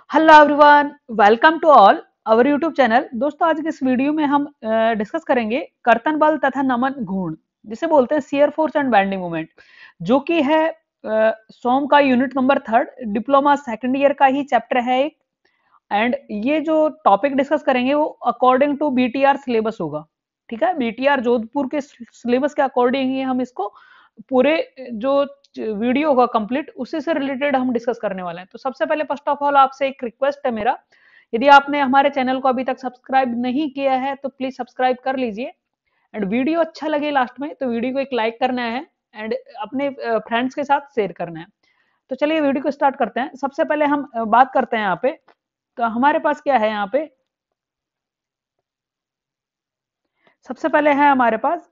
Hello everyone, welcome to all our YouTube channel. दोस्तों, आज के इस वीडियो में हम डिस्कस करेंगे कर्तन बल तथा नमन घूर्ण, जिसे बोलते हैं shear force and bending moment, जो कि है सोम का unit number 3 diploma second year का ही चैप्टर है एक। एंड ये जो टॉपिक डिस्कस करेंगे वो अकॉर्डिंग टू बीटीआर सिलेबस होगा। ठीक है, बीटीआर जोधपुर के सिलेबस के अकॉर्डिंग ही हम इसको पूरे जो वीडियो होगा कंप्लीट उसी से रिलेटेड हम डिस्कस करने वाले हैं। तो सबसे पहले फर्स्ट ऑफ ऑल आपसे एक रिक्वेस्ट है मेरा, यदि आपने हमारे चैनल को अभी तक सब्सक्राइब नहीं किया है तो प्लीज सब्सक्राइब कर लीजिए। एंड वीडियो अच्छा लगे लास्ट में तो वीडियो को एक लाइक करना है एंड अपने फ्रेंड्स के साथ शेयर करना है। तो चलिए वीडियो को स्टार्ट करते हैं। सबसे पहले हम बात करते हैं यहाँ पे। तो हमारे पास क्या है यहाँ पे, सबसे पहले है हमारे पास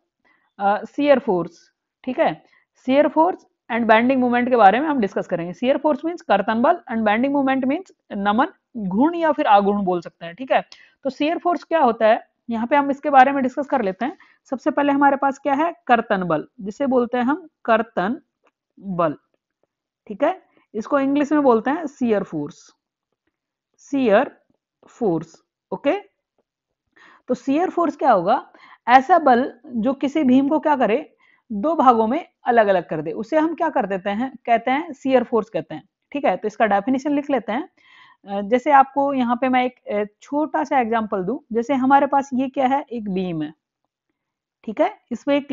शियर फोर्स। ठीक है, shear force and bending movement के बारे में हम डिस्कस करेंगे। शियर फोर्स मींस कर्तन बल एंड बेंडिंग मूवमेंट मींस नमन घूर्ण या फिर आघूर्ण बोल सकते हैं। ठीक है, तो शियर फोर्स क्या होता है यहाँ पे हम इसके बारे में डिस्कस कर लेते हैं। सबसे पहले हमारे पास क्या है, कर्तन बल, जिसे बोलते हैं हम कर्तन बल। ठीक है, इसको इंग्लिश में बोलते हैं shear force, shear force. Okay, तो शियर फोर्स क्या होगा, ऐसा बल जो किसी भीम को क्या करे, दो भागों में अलग अलग कर दे, उसे हम क्या कर देते हैं, कहते हैं शियर फोर्स कहते हैं। ठीक है, तो इसका डेफिनेशन लिख लेते हैं। जैसे आपको यहाँ पे मैं एक छोटा सा एग्जांपल दूं। जैसे हमारे पास ये क्या है, एक बीम है। ठीक है, इसमें एक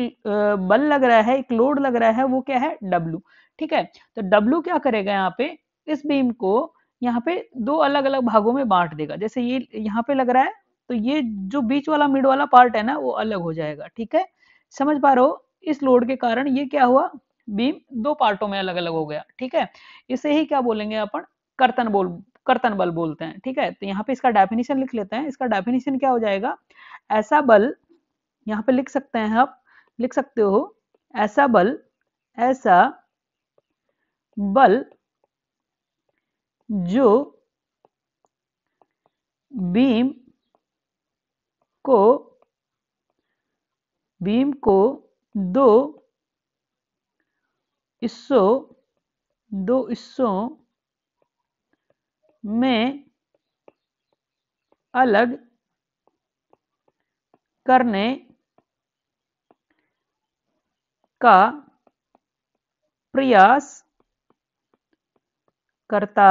बल लग रहा है, एक लोड लग रहा है, वो क्या है, डब्लू। ठीक है, तो डब्लू क्या करेगा यहाँ पे, इस बीम को यहाँ पे दो अलग अलग भागों में बांट देगा। जैसे ये यहाँ पे लग रहा है तो ये जो बीच वाला मिड वाला पार्ट है ना वो अलग हो जाएगा। ठीक है, समझ पा रहे हो, इस लोड के कारण ये क्या हुआ, बीम दो पार्टों में अलग अलग हो गया। ठीक है, इसे ही क्या बोलेंगे अपन, कर्तन बोल कर्तन बल बोलते हैं। ठीक है, तो यहाँ पे इसका डेफिनेशन लिख लेते हैं। इसका डेफिनेशन क्या हो जाएगा, ऐसा बल, यहाँ पे लिख सकते हैं, आप लिख सकते हो, ऐसा बल, ऐसा बल जो बीम को दो हिस्सों में अलग करने का प्रयास करता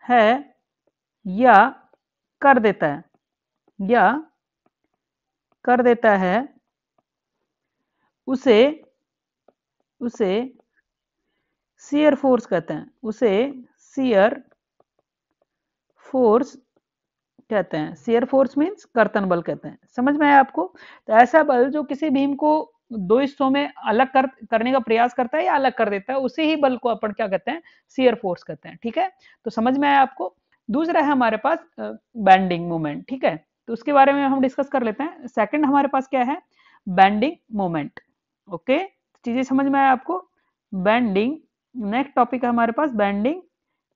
है या कर देता है, या कर देता है, उसे उसे शियर फोर्स कहते हैं, उसे शियर फोर्स कहते हैं। शियर फोर्स मींस कर्तन बल कहते हैं। समझ में आया आपको? तो ऐसा बल जो किसी बीम को दो हिस्सों में अलग करने का प्रयास करता है या अलग कर देता है, उसी ही बल को अपन क्या कहते हैं, शियर फोर्स कहते हैं। ठीक है, तो समझ में आया आपको? दूसरा है हमारे पास बेंडिंग मोमेंट। ठीक है, तो उसके बारे में हम डिस्कस कर लेते हैं। सेकंड हमारे पास क्या है, बेंडिंग मोमेंट। ओके, चीजें समझ में आया आपको? बेंडिंग, नेक्स्ट टॉपिक है हमारे पास बेंडिंग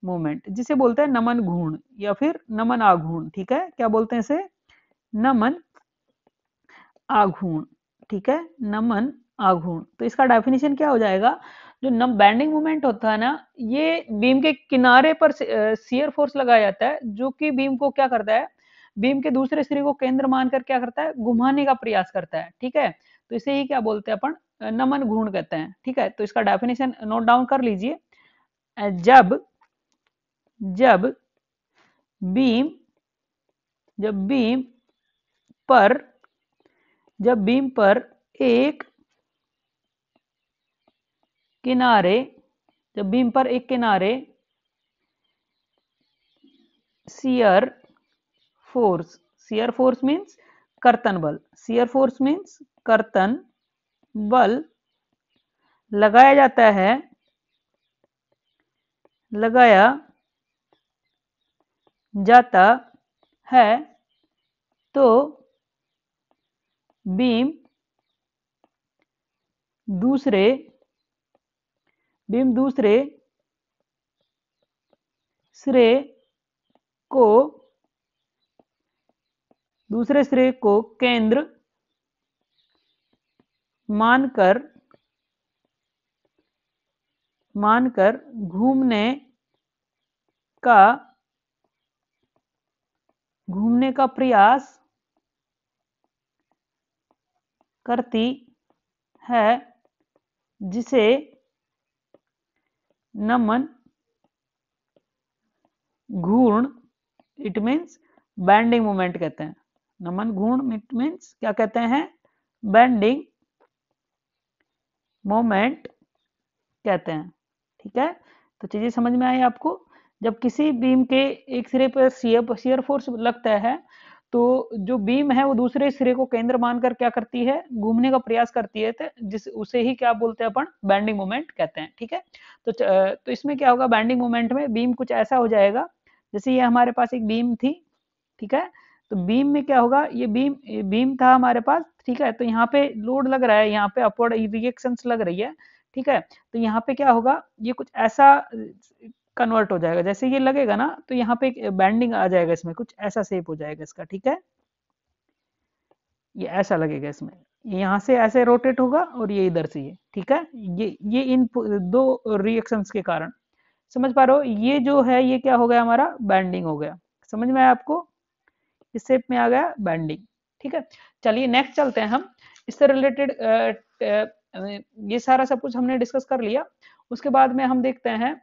मूवमेंट, जिसे बोलते हैं नमन घूर्ण या फिर नमन आघूर्ण। ठीक है, क्या बोलते हैं इसे, नमन आघूर्ण। ठीक है, नमन आघूर्ण। तो इसका डेफिनेशन क्या हो जाएगा, जो नम बेंडिंग मूवमेंट होता है ना, ये बीम के किनारे पर शियर फोर्स लगाया जाता है, जो कि बीम को क्या करता है, बीम के दूसरे सिरे को केंद्र मानकर क्या करता है, घुमाने का प्रयास करता है। ठीक है, तो इसे ही क्या बोलते हैं अपन, नमन घूर्ण कहते हैं। ठीक है, तो इसका डेफिनेशन नोट डाउन कर लीजिए। जब जब बीम जब बीम पर जब बीम पर एक किनारे जब बीम पर एक किनारे shear force, shear force means कर्तन बल, शियर फोर्स मींस कर्तन बल लगाया जाता है, लगाया जाता है, तो बीम दूसरे बीम दूसरे सिरे को केंद्र मानकर घूमने का घूमने का प्रयास करती है, जिसे नमन घूर्ण, इट मीन्स बैंडिंग मूवमेंट कहते हैं। नमन घूर्ण इट मीन्स क्या कहते हैं, बैंडिंग मोमेंट कहते हैं। ठीक है, तो चीजें समझ में आई आपको। जब किसी बीम के एक सिरे पर शियर फोर्स लगता है, तो जो बीम है वो दूसरे सिरे को केंद्र मानकर क्या करती है, घूमने का प्रयास करती है, जिस उसे ही क्या बोलते हैं अपन, बैंडिंग मोमेंट कहते हैं। ठीक है, तो इसमें क्या होगा, बैंडिंग मोमेंट में बीम कुछ ऐसा हो जाएगा, जैसे ये हमारे पास एक बीम थी। ठीक है, तो बीम में क्या होगा, ये बीम था हमारे पास। ठीक है, तो यहाँ पे लोड लग रहा है, यहाँ पे अपवर्ड रिएक्शंस लग रही है। ठीक है, तो यहाँ पे क्या होगा, ये कुछ ऐसा कन्वर्ट हो जाएगा, जैसे ये लगेगा ना, तो यहाँ पे बैंडिंग आ जाएगा, इसमें कुछ ऐसा शेप हो जाएगा इसका। ठीक है, ये ऐसा लगेगा इसमें, यहाँ से ऐसे रोटेट होगा और ये इधर से ये। ठीक है, ये इन दो रिएक्शंस के कारण, समझ पा रहे हो, ये जो है ये क्या हो गया, हमारा बैंडिंग हो गया। समझ में आया आपको, इस शेप में आ गया बैंडिंग। ठीक है, चलिए नेक्स्ट चलते हैं हम। इससे रिलेटेड ये सारा सब कुछ हमने डिस्कस कर लिया। उसके बाद में हम देखते हैं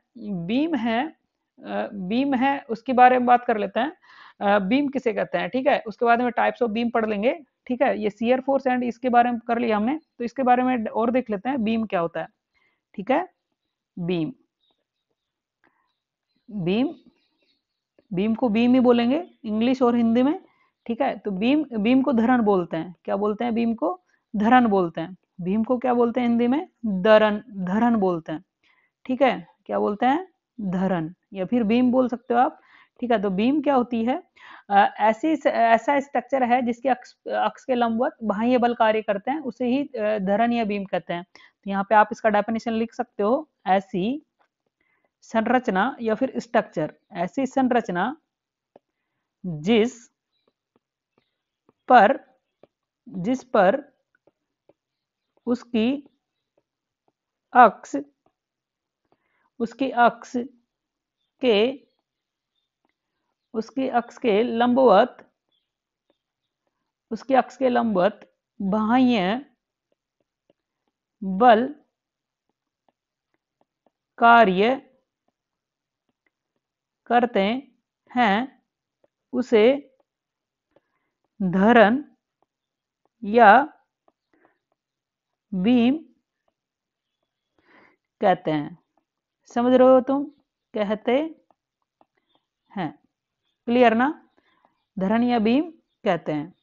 बीम है, बीम है उसके बारे में बात कर लेते हैं, बीम किसे कहते हैं। ठीक है, उसके बाद में टाइप्स ऑफ बीम पढ़ लेंगे। ठीक है, ये शियर फोर्स एंड इसके बारे में कर लिया हमने, तो इसके बारे में और देख लेते हैं बीम क्या होता है। ठीक है, बीम, बीम, बीम को बीम ही बोलेंगे इंग्लिश और हिंदी में। ठीक है, तो बीम को धरन बोलते हैं। क्या बोलते हैं, बीम को धरन बोलते हैं। बीम को क्या बोलते हैं हिंदी में, धरन बोलते हैं। ठीक है, क्या बोलते हैं, धरन, या फिर बीम बोल सकते हो आप। ठीक है, तो बीम क्या होती है, ऐसा स्ट्रक्चर है जिसके अक्ष के लंबवत बाह्य बल कार्य करते हैं, उसे ही धरन या बीम कहते हैं। तो यहाँ पे आप इसका डेफिनेशन लिख सकते हो, ऐसी संरचना या फिर स्ट्रक्चर, ऐसी संरचना जिस पर उसकी अक्ष के लंबवत बाह्य बल कार्य करते हैं, उसे धरन या बीम कहते हैं। समझ रहे हो तुम, कहते हैं, क्लियर ना, धरन या बीम कहते हैं।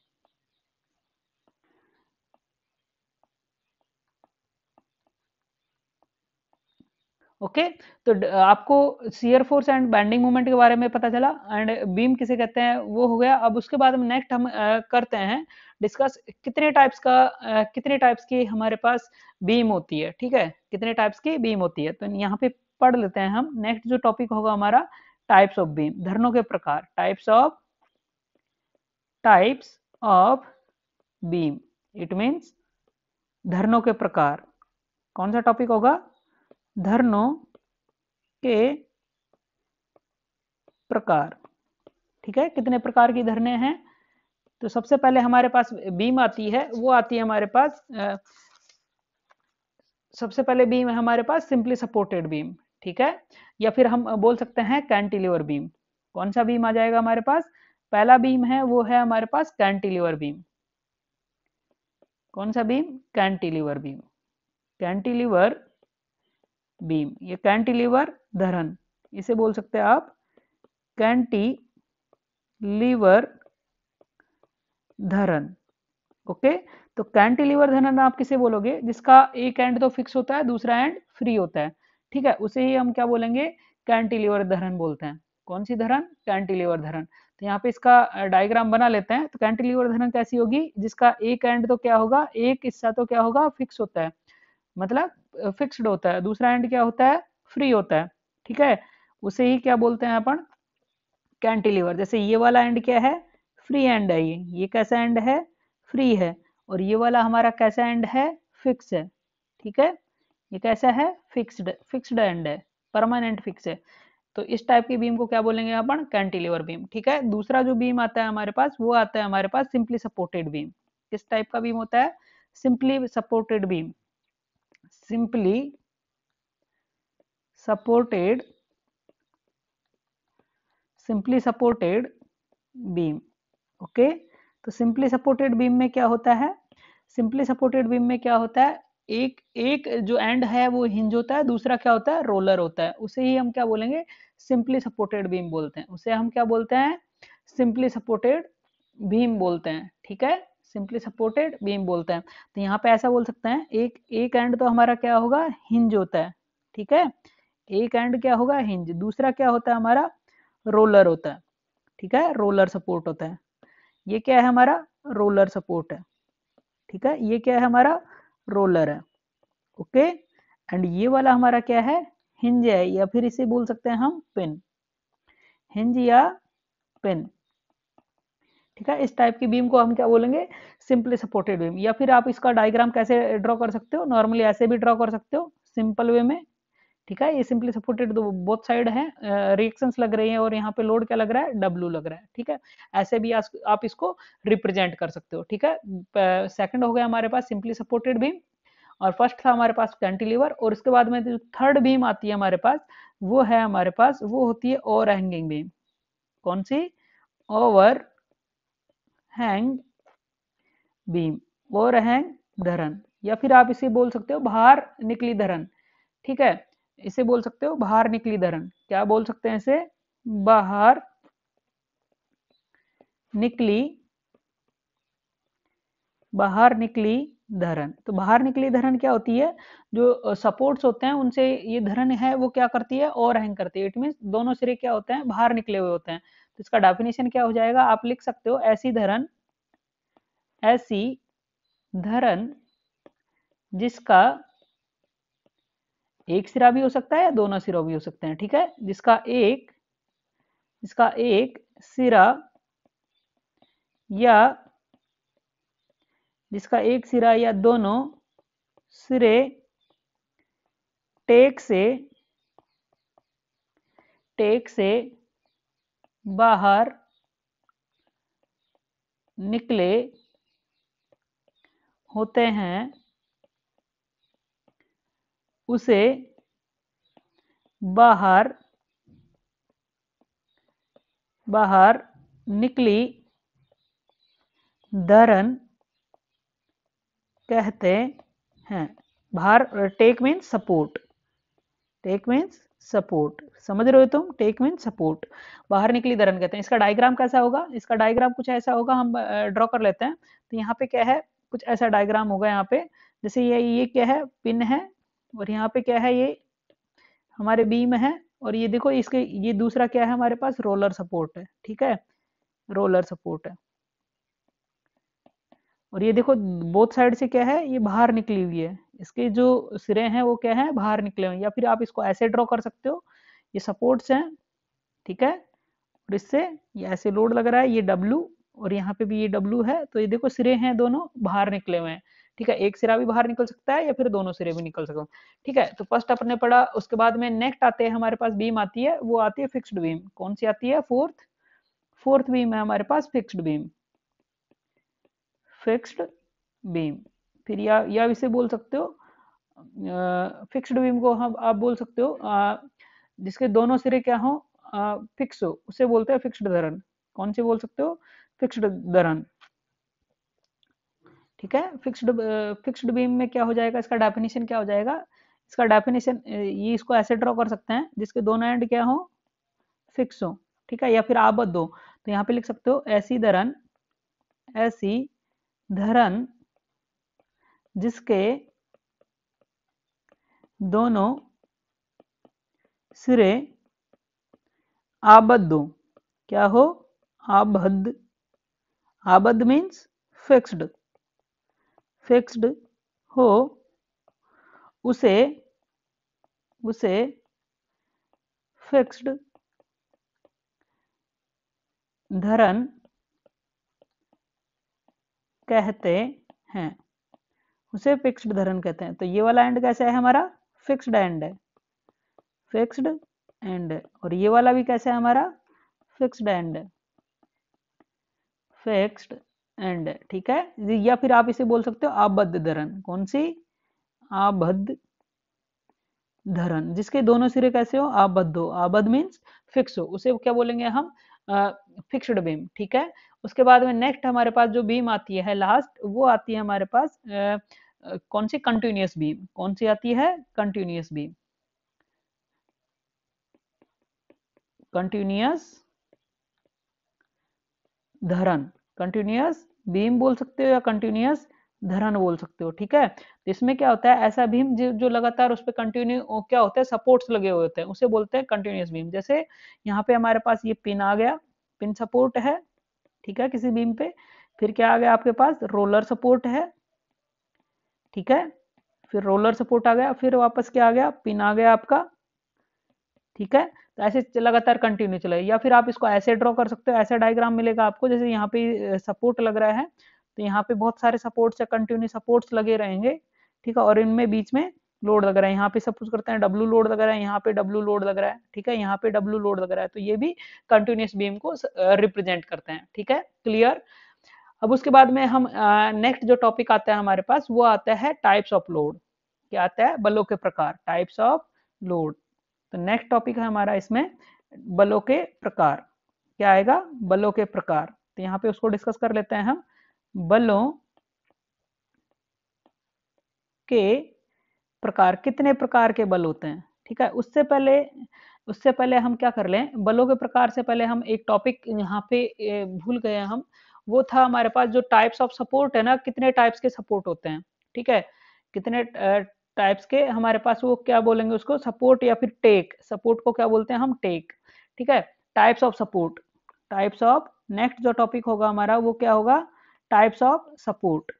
ओके, तो आपको shear force and bending moment के बारे में पता चला, एंड बीम किसे कहते हैं वो हो गया। अब उसके बाद में नेक्स्ट हम करते हैं डिस्कस कितने टाइप्स की हमारे पास बीम होती है। ठीक है, कितने टाइप्स की बीम होती है, तो यहाँ पे पढ़ लेते हैं हम। नेक्स्ट जो टॉपिक होगा हमारा, टाइप्स ऑफ बीम, धरनों के प्रकार, types of beam, it means धरनों के प्रकार। कौन सा टॉपिक होगा, धरनों के प्रकार। ठीक है, कितने प्रकार की धरने हैं, तो सबसे पहले हमारे पास बीम आती है, वो आती है हमारे पास सबसे पहले बीम है हमारे पास सिंपली सपोर्टेड बीम। ठीक है, या फिर हम बोल सकते हैं कैंटिलीवर बीम। कौन सा बीम आ जाएगा हमारे पास, पहला बीम है वो है हमारे पास कैंटिलीवर बीम। कौन सा beam, cantilever beam, cantilever beam, ये कैंटिलीवर धरन, इसे बोल सकते हैं आप कैंटिलीवर धरन। ओके, तो कैंटिलीवर धरन आप किसे बोलोगे, जिसका एक एंड तो फिक्स होता है, दूसरा एंड फ्री होता है। ठीक है, उसे ही हम क्या बोलेंगे, कैंटिलीवर धरन बोलते हैं। कौन सी धरन, कैंटिलीवर धरन। तो यहाँ पे इसका डायग्राम बना लेते हैं। तो कैंटिलीवर धरन कैसी होगी, जिसका एक एंड तो क्या होगा, एक हिस्सा तो क्या होगा, फिक्स होता है, मतलब फिक्स्ड होता है, दूसरा एंड क्या होता है, फ्री होता है। ठीक है, उसे ही क्या बोलते हैं अपन, कैंटिलीवर। जैसे ये वाला एंड क्या है, फ्री एंड है, ये कैसा एंड है, फ्री है, और ये वाला हमारा कैसा एंड है, फिक्स है। ठीक है, ये कैसा है, फिक्स्ड एंड है, परमानेंट फिक्स है। तो इस टाइप की बीम को क्या बोलेंगे अपन, कैंटिलीवर बीम। ठीक है, दूसरा जो बीम आता है हमारे पास, वो आता है हमारे पास सिंपली सपोर्टेड बीम। किस टाइप का बीम होता है, simply supported beam, simply supported, simply supported beam. Okay, तो सिंपली सपोर्टेड बीम में क्या होता है, सिंपली सपोर्टेड बीम में क्या होता है, एक एक जो एंड है वो हिंज होता है, दूसरा क्या होता है, रोलर होता है। उसे ही हम क्या बोलेंगे, सिंपली सपोर्टेड बीम बोलते हैं। उसे हम क्या बोलते हैं, सिंपली सपोर्टेड बीम बोलते हैं। ठीक है, सिंपली सपोर्टेड बीम बोलते हैं। तो यहाँ पे ऐसा बोल सकते हैं, एक एक एंड तो हमारा क्या होगा, हिंज होता है। ठीक है, एक एंड क्या होगा, हिंज, दूसरा क्या होता है हमारा, रोलर होता है। ठीक है, रोलर सपोर्ट होता है। ये क्या है हमारा, रोलर सपोर्ट है। ठीक है, ये क्या है हमारा, रोलर है। ओके, एंड ये वाला हमारा क्या है, हिंज है, या फिर इसे बोल सकते हैं हम पिन, हिंज या पिन। ठीक है, इस टाइप की बीम को हम क्या बोलेंगे, सिंपली सपोर्टेड बीम। या फिर आप इसका डायग्राम कैसे ड्रॉ कर सकते हो, नॉर्मली ऐसे भी ड्रॉ कर सकते हो सिंपल वे में। ठीक है, ये सिंपली सपोर्टेड तो बोथ साइड है, रिएक्शंस लग रही हैं और यहाँ पे लोड क्या लग रहा है, डब्ल्यू लग रहा है। ठीक है, ऐसे भी आप इसको रिप्रेजेंट कर सकते हो। ठीक है, सेकंड हो गया हमारे पास सिंपली सपोर्टेड बीम, और फर्स्ट था हमारे पास कैंटिलीवर, और उसके बाद में जो थर्ड बीम आती है हमारे पास, वो है हमारे पास, वो होती है ओवर हैंगिंग बीम। कौन सी, over hang beam, over hang धरन, या फिर आप इसे बोल सकते हो बाहर निकली धरन। ठीक है, इसे बोल सकते हो बाहर निकली धरन। क्या बोल सकते हैं इसे, बाहर निकली, बाहर निकली धरन। तो बाहर निकली धरन क्या होती है, जो सपोर्ट्स होते हैं उनसे ये धरन है वो क्या करती है, ओवर हैंग करती है। इट मीन दोनों सिरे क्या होते हैं, बाहर निकले हुए होते हैं। तो इसका डेफिनेशन क्या हो जाएगा, आप लिख सकते हो, ऐसी धरन, ऐसी धरन जिसका एक सिरा भी हो सकता है या दोनों सिरों भी हो सकते हैं। ठीक है, जिसका एक सिरा, या जिसका एक सिरा या दोनों सिरे टेक से बाहर निकले होते हैं, उसे बाहर निकली धरन कहते हैं। बाहर, टेक मीन्स सपोर्ट, टेक मीन्स सपोर्ट, समझ रहे हो तुम, टेक मीन्स सपोर्ट, बाहर निकली धरन कहते हैं। इसका डायग्राम कैसा होगा, इसका डायग्राम कुछ ऐसा होगा, हम ड्रॉ कर लेते हैं। तो यहाँ पे क्या है, कुछ ऐसा डायग्राम होगा यहाँ पे, जैसे ये क्या है, पिन है, और यहाँ पे क्या है, ये हमारे बीम है, और ये देखो इसके, ये दूसरा क्या है हमारे पास, रोलर सपोर्ट है। ठीक है, रोलर सपोर्ट है, और ये देखो बोथ साइड से क्या है, ये बाहर निकली हुई है, इसके जो सिरे हैं वो क्या है, बाहर निकले हुए हैं। या फिर आप इसको ऐसे ड्रॉ कर सकते हो, ये सपोर्ट्स हैं। ठीक है, और इससे ये ऐसे लोड लग रहा है, ये डब्लू, और यहाँ पे भी ये डब्लू है। तो ये देखो सिरे हैं दोनों बाहर निकले हुए हैं। ठीक है, एक सिरा भी बाहर निकल सकता है या फिर दोनों सिरे भी निकल सकते हैं। ठीक है, तो फर्स्ट अपने पढ़ा, उसके बाद में नेक्स्ट आते हैं हमारे पास बीम आती है, वो आती है फिक्स्ड बीम। कौन सी आती है, फोर्थ बीम है हमारे पास फिक्स्ड बीम, फिक्स्ड बीम। फिर या इसे बोल सकते हो, फिक्स्ड बीम को हम आप बोल सकते हो, जिसके दोनों सिरे क्या हो, फिक्स हो, उसे बोलते हैं फिक्स्ड धरन। कौन से बोल सकते हो, फिक्स्ड धरन। ठीक है, फिक्स्ड बीम में क्या हो जाएगा, इसका डेफिनेशन क्या हो जाएगा, इसका डेफिनेशन ये, इसको ऐसे ड्रॉ कर सकते हैं, जिसके दोनों एंड क्या हो, फिक्स हो। ठीक है, या फिर आबद्ध हो। तो यहाँ पे लिख सकते हो, ऐसी धरन, ऐसी धरन जिसके दोनों सिरे आबद्ध हो। क्या हो, आबद्ध, आबद्ध मीन्स फिक्स्ड, फिक्स्ड हो, उसे उसे फिक्स्ड धरन कहते हैं, उसे फिक्स्ड धरन कहते हैं। तो ये वाला एंड कैसा है हमारा, फिक्स्ड एंड है, फिक्स्ड एंड, और ये वाला भी कैसा है हमारा, फिक्स्ड एंड, फिक्स्ड एंड, ठीक है। या फिर आप इसे बोल सकते हो आबद्ध धरण, कौन सी, आबद्ध धरण, जिसके दोनों सिरे कैसे हो, आबद्ध हो, आबद्ध मीन्स फिक्स हो, उसे क्या बोलेंगे हम, फिक्स्ड बीम, ठीक है। उसके बाद में नेक्स्ट हमारे पास जो बीम आती है लास्ट, वो आती है हमारे पास कौन सी, कंटिन्यूअस बीम, कौन सी आती है, कंटिन्यूअस बीम, कंटिन्यूअस धरण, कंटिन्यूअस बीम बोल सकते हो या कंटिन्यूअस धरण बोल सकते हो, ठीक है। तो इसमें क्या होता है, ऐसा बीम जो लगातार उस पर कंटिन्यू क्या होता है, सपोर्ट्स लगे हुए होते हैं, उसे बोलते हैं कंटिन्यूअस बीम। जैसे यहाँ पे हमारे पास ये पिन आ गया, पिन सपोर्ट है, ठीक है, किसी बीम पे। फिर क्या आ गया आपके पास, रोलर सपोर्ट है, ठीक है। फिर रोलर सपोर्ट आ गया, फिर वापस क्या आ गया, पिन आ गया आपका, ठीक है। तो ऐसे लगातार कंटिन्यू चले, या फिर आप इसको ऐसे ड्रॉ कर सकते हो, ऐसा डायग्राम मिलेगा आपको, जैसे यहाँ पे सपोर्ट लग रहा है, तो यहाँ पे बहुत सारे सपोर्ट्स या कंटिन्यू सपोर्ट्स लगे रहेंगे, ठीक है, और इनमें बीच में लोड लग रहा है, यहाँ पे सपोज करते हैं डब्लू लोड लग रहा है, यहाँ पे डब्लू लोड लग रहा है, ठीक है, यहाँ पे डब्लू लोड लग रहा है, तो ये भी कंटिन्यूस बीम को रिप्रेजेंट करते हैं, ठीक है, क्लियर। अब उसके बाद में हम नेक्स्ट जो टॉपिक आता है हमारे पास, वो आता है टाइप्स ऑफ लोड। क्या आता है, बलों के प्रकार, टाइप्स ऑफ लोड। तो नेक्स्ट टॉपिक है हमारा इसमें बलों के प्रकार। क्या आएगा, बलों के प्रकार। तो यहाँ पे उसको डिस्कस कर लेते हैं हम, बलों के प्रकार, कितने प्रकार के बल होते हैं, ठीक है। उससे पहले हम क्या कर लें, बलों के प्रकार से पहले हम एक टॉपिक यहाँ पे भूल गए हम, वो था हमारे पास जो टाइप्स ऑफ सपोर्ट है ना, कितने टाइप्स के सपोर्ट होते हैं, ठीक है, कितने टाइप्स के हमारे पास, वो क्या बोलेंगे उसको, सपोर्ट या फिर टेक, सपोर्ट को क्या बोलते हैं हम, टेक, ठीक है। Types of support, types of, next जो टॉपिक होगा हमारा वो क्या होगा, टाइप्स ऑफ सपोर्ट।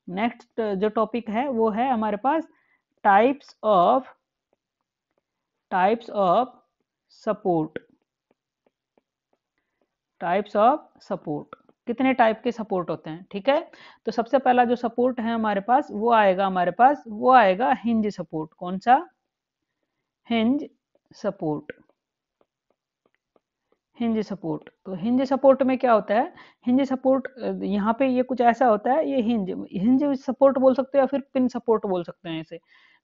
नेक्स्ट जो टॉपिक है वो है हमारे पास types of, types of support, types of support, कितने टाइप के सपोर्ट होते हैं, ठीक है। तो सबसे पहला जो सपोर्ट है हमारे पास वो आएगा, हमारे पास वो आएगा हिंज सपोर्ट, कौन सा, हिंज सपोर्ट, हिंज सपोर्ट। तो हिंज सपोर्ट में क्या होता है, हिंज सपोर्ट यहाँ पे ये कुछ ऐसा होता है, ये हिंज, हिंज सपोर्ट बोल सकते हो या फिर पिन सपोर्ट बोल सकते हैं, इसे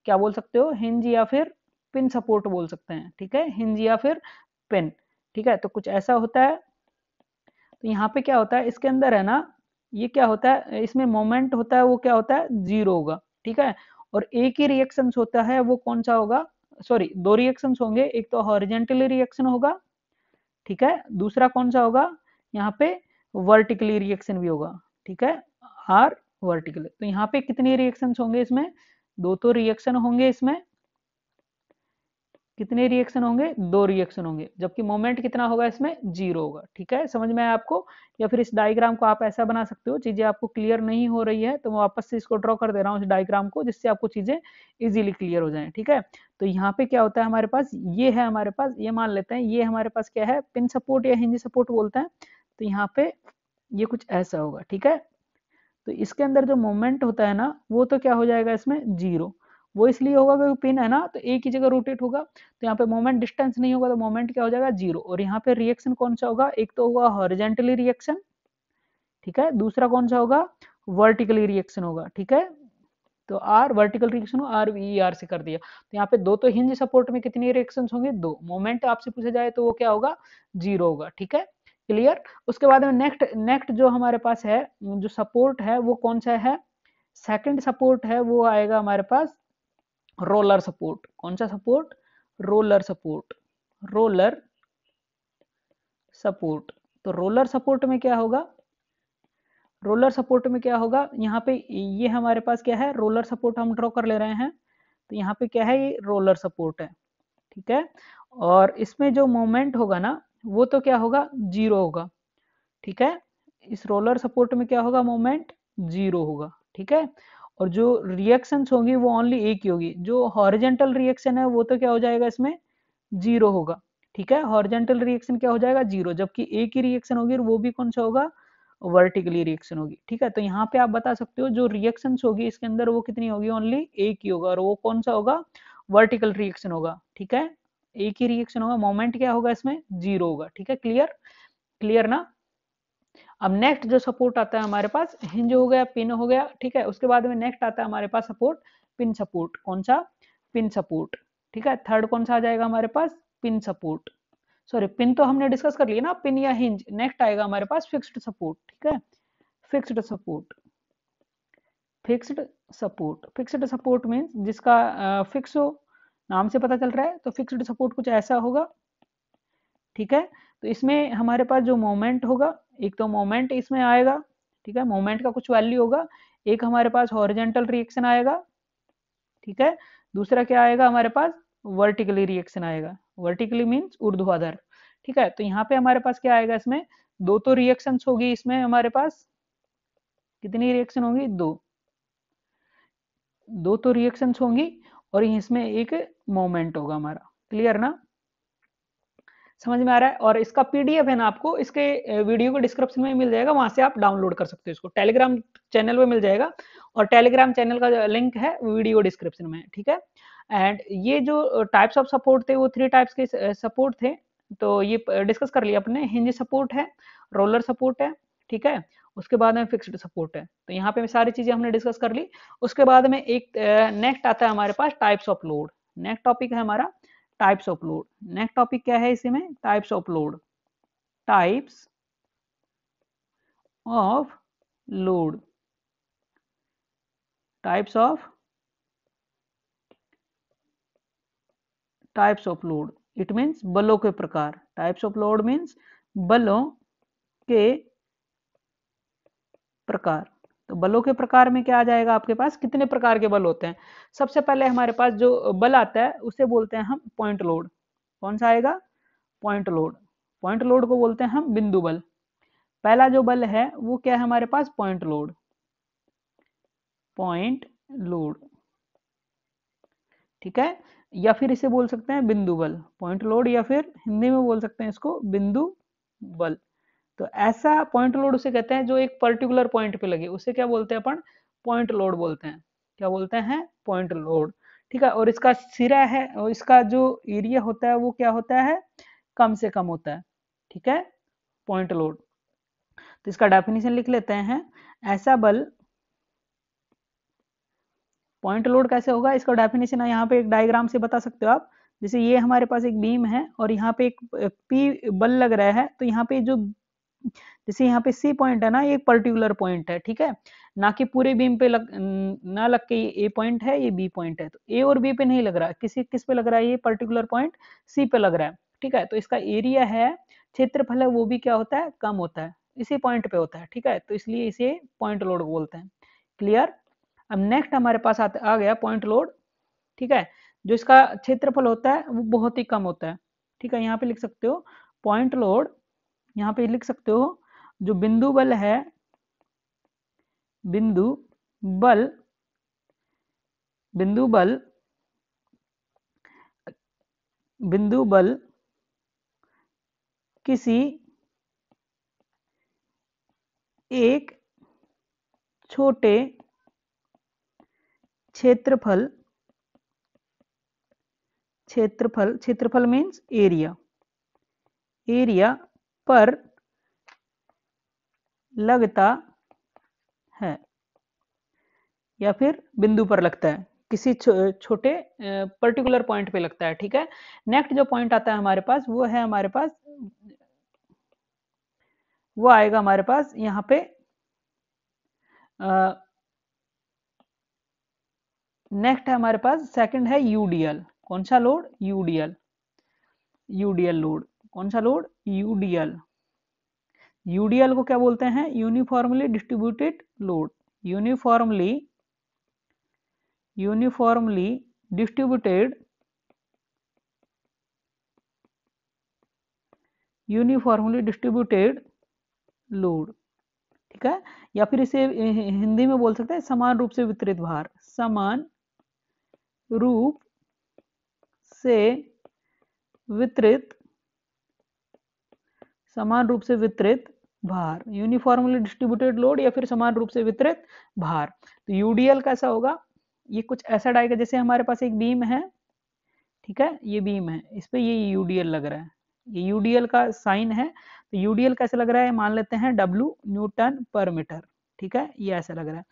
क्या बोल सकते हो, हिंज या फिर पिन सपोर्ट बोल सकते हैं, ठीक है, हिंज या फिर पिन, ठीक है। तो कुछ ऐसा होता है। तो यहाँ पे क्या होता है, इसके अंदर है ना, ये क्या होता है, इसमें मोमेंट होता है, वो क्या होता है, जीरो होगा, ठीक है। और एक ही रिएक्शन होता है, वो कौन सा होगा, सॉरी दो रिएक्शन होंगे, एक तो हॉरिजेंटली रिएक्शन होगा, ठीक है, दूसरा कौन सा होगा, यहाँ पे वर्टिकली रिएक्शन भी होगा, ठीक है, आर वर्टिकल। तो यहाँ पे कितनी रिएक्शन होंगे इसमें, दो तो रिएक्शन होंगे इसमें, कितने रिएक्शन होंगे, दो रिएक्शन होंगे, जबकि मोमेंट कितना होगा इसमें, जीरो होगा, ठीक है, समझ में आया आपको। या फिर इस डायग्राम को आप ऐसा बना सकते हो, चीजें आपको क्लियर नहीं हो रही है तो मैं वापस से इसको ड्रॉ कर दे रहा हूँ इस डायग्राम को, जिससे आपको चीजें इजीली क्लियर हो जाए, ठीक है। तो यहाँ पे क्या होता है हमारे पास, ये है हमारे पास, ये मान लेते हैं ये हमारे पास क्या है, पिन सपोर्ट या हिंज सपोर्ट बोलते हैं। तो यहाँ पे ये कुछ ऐसा होगा, ठीक है। तो इसके अंदर जो मोमेंट होता है ना, वो तो क्या हो जाएगा इसमें, जीरो। वो इसलिए होगा क्योंकि पिन है ना, तो एक ही जगह रोटेट होगा, तो यहाँ पे मोमेंट डिस्टेंस नहीं होगा, तो मोमेंट क्या हो जाएगा, जीरो। और यहाँ पे रिएक्शन कौन सा होगा, एक तो होगा हॉरिजेंटली रिएक्शन, ठीक है, दूसरा कौन सा होगा, वर्टिकली रिएक्शन होगा, ठीक है। तो R vertical reaction, R V R से कर दिया। तो यहाँ पे दो तो हिंज सपोर्ट में कितनी रिएक्शन होंगे, दो। मोमेंट आपसे पूछा जाए तो वो क्या होगा, जीरो होगा, ठीक है, क्लियर। उसके बाद में नेक्स्ट नेक्स्ट जो हमारे पास है, जो सपोर्ट है वो कौन सा है, सेकंड सपोर्ट है, वो आएगा हमारे पास रोलर सपोर्ट। कौन सा support, roller support, roller support. तो रोलर सपोर्ट में क्या होगा, रोलर सपोर्ट में क्या होगा, यहाँ पे ये हमारे पास क्या है, रोलर सपोर्ट हम ड्रॉ कर ले रहे हैं। तो यहाँ पे क्या है, ये रोलर सपोर्ट है, ठीक है। और इसमें जो मोमेंट होगा ना, वो तो क्या होगा, जीरो होगा, ठीक है। इस रोलर सपोर्ट में क्या होगा, मोमेंट जीरो होगा, ठीक है। और जो रिएक्शंस होंगी वो ओनली एक ही होगी, जो हॉरिजेंटल रिएक्शन है वो तो क्या हो जाएगा इसमें, जीरो होगा, ठीक है। हॉरिजेंटल रिएक्शन क्या हो जाएगा, जीरो, जबकि एक ही रिएक्शन होगी और वो भी कौन सा होगा, वर्टिकली रिएक्शन होगी, ठीक है। तो यहाँ पे आप बता सकते हो जो रिएक्शंस होगी इसके अंदर वो कितनी होगी, ओनली एक ही होगा, और वो कौन सा होगा, वर्टिकल रिएक्शन होगा, ठीक है। एक ही रिएक्शन होगा, मोमेंट क्या होगा इसमें, जीरो होगा। ठीक है, क्लियर, क्लियर ना। अब नेक्स्ट जो सपोर्ट आता है हमारे पास, हिंज हो गया, पिन हो गया। ठीक है, उसके बाद में नेक्स्ट आता है हमारे पास सपोर्ट, पिन सपोर्ट। कौन सा, पिन सपोर्ट। ठीक है, थर्ड कौन सा आ जाएगा हमारे पास, पिन सपोर्ट। सॉरी, पिन तो हमने डिस्कस कर लिया ना, पिन या हिंज। नेक्स्ट आएगा हमारे पास फिक्स्ड सपोर्ट। ठीक है, fixed support, fixed support. Fixed support means जिसका फिक्स हो, नाम से पता चल रहा है। तो फिक्स्ड सपोर्ट कुछ ऐसा होगा। ठीक है, तो इसमें हमारे पास जो मोमेंट होगा, एक तो मोमेंट इसमें आएगा। ठीक है, मोमेंट का कुछ वैल्यू होगा। एक हमारे पास हॉरिजेंटल रिएक्शन आएगा। ठीक है, दूसरा क्या आएगा हमारे पास, वर्टिकली रिएक्शन आएगा। वर्टिकली मीन्स ऊर्ध्वाधर। ठीक है, तो यहाँ पे हमारे पास क्या आएगा, इसमें दो तो रिएक्शंस होगी। इसमें हमारे पास कितनी रिएक्शन होंगी, दो, दो तो रिएक्शंस होंगी और इसमें एक मोमेंट होगा हमारा। क्लियर ना, समझ में आ रहा है। और इसका पीडीएफ है ना, आपको इसके वीडियो के डिस्क्रिप्शन में मिल जाएगा, वहां से आप डाउनलोड कर सकते हो इसको। टेलीग्राम चैनल पे मिल जाएगा, और टेलीग्राम चैनल का लिंक है वीडियो डिस्क्रिप्शन में। ठीक है, एंड ये जो टाइप्स ऑफ सपोर्ट थे वो 3 टाइप्स के सपोर्ट थे। तो ये डिस्कस कर लिया अपने। हिंज सपोर्ट है, रोलर सपोर्ट है। ठीक है, उसके बाद में फिक्स्ड सपोर्ट है। तो यहाँ पे सारी चीजें हमने डिस्कस कर ली। उसके बाद में एक नेक्स्ट आता है हमारे पास types of load. Next topic है हमारा types of load. Next topic क्या है इसी में, types of load. Types of load, types of load. It means बलों के प्रकार। टाइप्स ऑफ लोड मीन्स बलों के प्रकार। तो बलों के प्रकार में क्या आ जाएगा आपके पास, कितने प्रकार के बल होते हैं। सबसे पहले हमारे पास जो बल आता है उसे बोलते हैं हम पॉइंट लोड। कौन सा आएगा, पॉइंट लोड। पॉइंट लोड को बोलते हैं हम बिंदु बल। पहला जो बल है वो क्या है हमारे पास, पॉइंट लोड। पॉइंट लोड, ठीक है, या फिर इसे बोल सकते हैं बिंदु बल। पॉइंट लोड, या फिर हिंदी में बोल सकते हैं इसको बिंदु बल। तो ऐसा पॉइंट लोड उसे कहते हैं जो एक पर्टिकुलर पॉइंट पे लगे, उसे क्या बोलते हैं अपन, पॉइंट लोड बोलते हैं। क्या बोलते हैं, पॉइंट लोड। ठीक है, और इसका सिरा है, और इसका जो एरिया होता है वो क्या होता है, कम से कम होता है। ठीक है, पॉइंट लोड। तो इसका डेफिनेशन लिख लेते हैं। ऐसा बल, पॉइंट लोड कैसे होगा, इसका डेफिनेशन है यहाँ पे एक डायग्राम से बता सकते हो आप। जैसे ये हमारे पास एक बीम है और यहाँ पे एक पी बल लग रहा है। तो यहाँ पे जो, जैसे यहाँ पे सी पॉइंट है ना, ये एक पर्टिकुलर पॉइंट है। ठीक है, ना कि पूरे बीम पे ना लग के, ये ए पॉइंट है, ये बी पॉइंट है। तो ए और बी पे नहीं लग रहा है, किस पे लग रहा है, ये पर्टिकुलर पॉइंट सी पे लग रहा है। ठीक है, तो इसका एरिया है, क्षेत्रफल है, वो भी क्या होता है, कम होता है, इसी पॉइंट पे होता है। ठीक है, तो इसलिए इसे पॉइंट लोड बोलते हैं। क्लियर। अब नेक्स्ट हमारे पास आ गया पॉइंट लोड। ठीक है, जो इसका क्षेत्रफल होता है वो बहुत ही कम होता है। ठीक है, यहाँ पे लिख सकते हो पॉइंट लोड, यहाँ पे लिख सकते हो जो बिंदु बल है, बिंदु बल, बिंदु बल, बिंदु बल किसी एक छोटे क्षेत्रफल, क्षेत्रफल मीन्स एरिया, एरिया पर लगता है, या फिर बिंदु पर लगता है, किसी छोटे पर्टिकुलर पॉइंट पे लगता है। ठीक है, नेक्स्ट जो पॉइंट आता है हमारे पास वो है हमारे पास, वो आएगा हमारे पास यहाँ पे नेक्स्ट है हमारे पास, सेकंड है यूडीएल। कौन सा लोड, यूडीएल। यूडीएल लोड, कौन सा लोड, यूडीएल। यूडीएल को क्या बोलते हैं, uniformly distributed load. Uniformly, uniformly distributed, uniformly distributed load. ठीक है, या फिर इसे हिंदी में बोल सकते हैं समान रूप से वितरित भार। समान रूप से वितरित, समान रूप से वितरित भार, यूनिफॉर्मली डिस्ट्रीब्यूटेड लोड, या फिर समान रूप से वितरित भार। तो यूडीएल कैसा होगा, ये कुछ ऐसा डायग्राम, जैसे हमारे पास एक बीम है ठीक है, ये बीम है, इस पे ये यूडीएल लग रहा है, ये यूडीएल का साइन है। तो यूडीएल कैसे लग रहा है, मान लेते हैं डब्लू न्यूटन पर मीटर, ठीक है, ये ऐसा लग रहा है,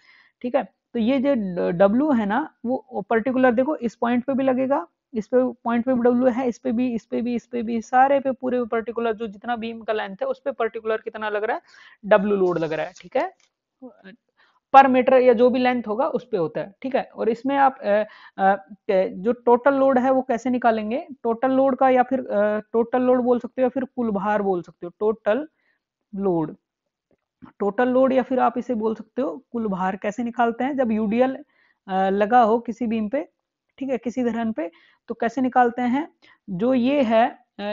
ठीक है। तो ये जो डब्लू है ना, वो पर्टिकुलर देखो इस पॉइंट पे भी लगेगा, इस पे पॉइंट पे भी डब्लू है, इस पे भी, इस पे भी, इस पे भी, सारे पे पूरे पर्टिकुलर जो जितना बीम का लेंथ है उस पे पर्टिकुलर कितना लग रहा है, डब्लू लोड लग रहा है, ठीक है, पर मीटर या जो भी लेंथ होगा उस पे होता है, ठीक है। और इसमें आप जो टोटल लोड है वो कैसे निकालेंगे, टोटल लोड का, या फिर टोटल लोड बोल सकते हो या फिर कुल भार बोल सकते हो, टोटल लोड, टोटल लोड या फिर आप इसे बोल सकते हो कुल भार। कैसे निकालते हैं, जब यूडीएल लगा हो किसी बीम पे, ठीक है, किसी धरन पे, तो कैसे निकालते हैं, जो ये है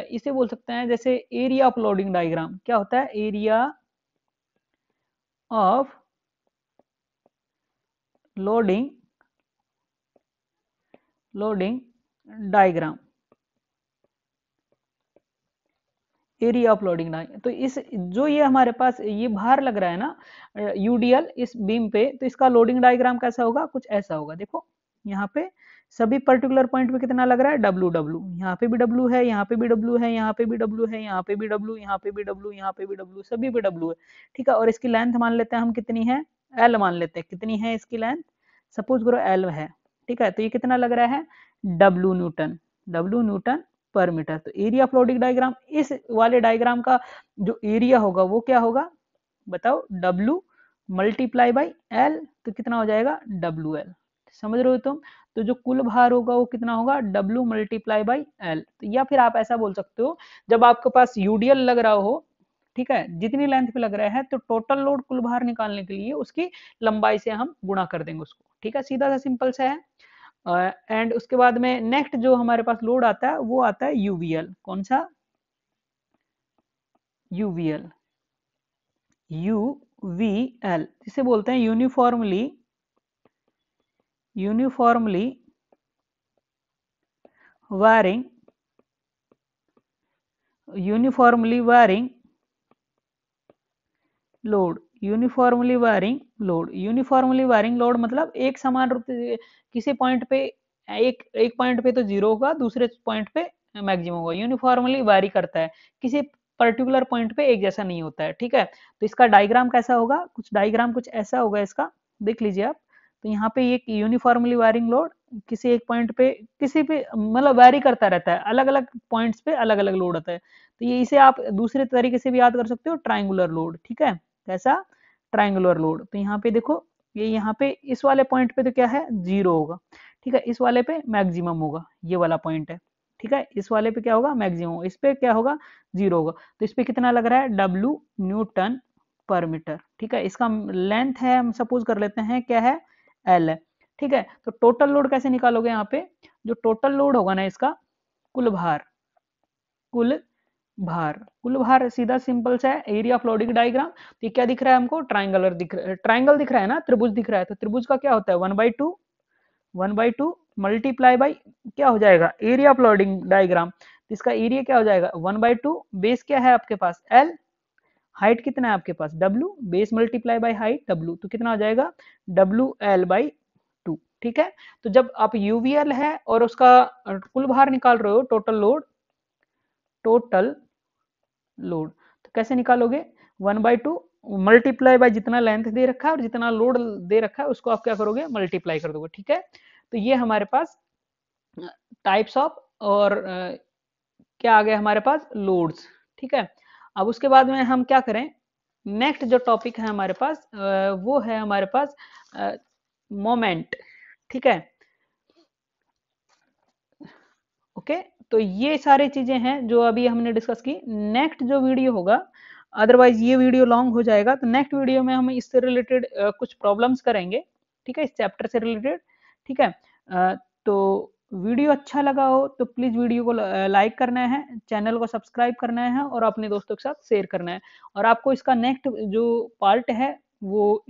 इसे बोल सकते हैं जैसे एरिया ऑफ लोडिंग डायग्राम। क्या होता है, area of loading loading diagram, area of loading diagram. तो इस जो ये हमारे पास ये भार लग रहा है ना यूडीएल इस बीम पे, तो इसका लोडिंग डायग्राम कैसा होगा, कुछ ऐसा होगा। देखो यहाँ पे सभी पर्टिकुलर पॉइंट पे कितना लग रहा है, डब्लू डब्लू, यहाँ पे भी डब्लू है, यहाँ पे भी डब्लू है, यहाँ पे भी डब्लू है, यहाँ पे भी डब्लू, यहाँ पे भी डब्लू, यहाँ पे भी डब्लू, सभी पे डब्लू है, ठीक है। और इसकी लेंथ मान लेते हैं हम कितनी है, एल मान लेते हैं, कितनी है इसकी लेंथ, सपोज करो एल है, ठीक है। तो ये कितना लग रहा है, डब्लू न्यूटन, डब्लू न्यूटन पर मीटर। तो एरिया ऑफ लोडिंग डायग्राम, इस वाले डायग्राम का जो एरिया होगा वो क्या होगा, बताओ, डब्लू मल्टीप्लाई बाई एल, तो कितना हो जाएगा, डब्लू एल, समझ रहे हो तुम। तो जो कुल भार होगा वो कितना होगा, डब्लू मल्टीप्लाई बाई एल। तो या फिर आप ऐसा बोल सकते हो, जब आपके पास यूडीएल लग रहा हो, ठीक है, जितनी लेंथ पे लग रहा है, तो टोटल लोड कुल भार निकालने के लिए उसकी लंबाई से हम गुणा कर देंगे उसको, ठीक है, सीधा सा सिंपल सा है। एंड उसके बाद में नेक्स्ट जो हमारे पास लोड आता है वो आता है यूवीएल। कौन सा, यूवीएल, यूवीएल जिसे बोलते हैं uniformly wiring, uniformly wiring load, uniformly wiring load, uniformly wiring load मतलब एक समान रूप से किसी पॉइंट पे, एक पॉइंट पे तो जीरो होगा, दूसरे पॉइंट पे मैक्सिमम होगा, यूनिफॉर्मली वारी करता है, किसी पर्टिकुलर पॉइंट पे एक जैसा नहीं होता है, ठीक है। तो इसका डायग्राम कैसा होगा, कुछ डायग्राम कुछ ऐसा होगा इसका, देख लीजिए आप। तो यहाँ पे एक यूनिफॉर्मली वायरिंग लोड किसी एक पॉइंट पे, किसी पे मतलब वैरी करता रहता है, अलग अलग पॉइंट्स पे अलग अलग लोड आता है। तो ये इसे आप दूसरे तरीके से भी याद कर सकते हो, ट्राइंगुलर लोड, ठीक है, कैसा, ट्राइंगुलर लोड। तो यहाँ पे देखो, ये यहाँ पे इस वाले पॉइंट पे तो क्या है, जीरो होगा, ठीक है, इस वाले पे मैक्सिमम होगा, ये वाला पॉइंट है, ठीक है, इस वाले पे क्या होगा, मैक्सिमम, इस पे क्या होगा, जीरो होगा। तो इस पे कितना लग रहा है, डब्लू न्यूटन पर मीटर, ठीक है। इसका लेंथ है, हम सपोज कर लेते हैं क्या है, एल है, ठीक है। तो टोटल लोड कैसे निकालोगे, यहाँ पे जो टोटल लोड होगा ना इसका, कुल भार, कुल भार, कुल भार सीधा सिंपल सा है, एरिया ऑफ लोडिंग डायग्राम। तो ये क्या दिख रहा है हमको, ट्राइंगुलर दिख रहा है, ट्राइंगल दिख रहा है ना, त्रिभुज दिख रहा है। तो त्रिभुज का क्या होता है, 1/2, 1/2 मल्टीप्लाई बाई क्या हो जाएगा, एरिया ऑफ लोडिंग डायग्राम। तो इसका एरिया क्या हो जाएगा, 1/2, बेस क्या है आपके पास, एल, हाइट कितना है आपके पास, W, base multiply by height W, तो कितना हो जाएगा, डब्ल्यू एल बाई 2, ठीक है। तो जब आप यूवीएल है और उसका कुल भार निकाल रहे हो, टोटल लोड, टोटल लोड, तो कैसे निकालोगे, 1/2 मल्टीप्लाई बाय जितना लेंथ दे रखा है और जितना लोड दे रखा है उसको आप क्या करोगे, मल्टीप्लाई कर दोगे, ठीक है। तो ये हमारे पास टाइप्स ऑफ, और क्या आ गया हमारे पास, लोड्स, ठीक है। अब उसके बाद में हम क्या करें, नेक्स्ट जो टॉपिक है हमारे पास वो है हमारे पास मोमेंट, ठीक है, ओके। तो ये सारी चीजें हैं जो अभी हमने डिस्कस की। नेक्स्ट जो वीडियो होगा, अदरवाइज ये वीडियो लॉन्ग हो जाएगा, तो नेक्स्ट वीडियो में हम इससे रिलेटेड कुछ प्रॉब्लम्स करेंगे, ठीक है, इस चैप्टर से रिलेटेड, ठीक है। तो वीडियो अच्छा लगा हो तो प्लीज वीडियो को लाइक करना है, चैनल को सब्सक्राइब करना है और अपने दोस्तों के साथ शेयर करना है। और आपको इसका नेक्स्ट जो पार्ट है वो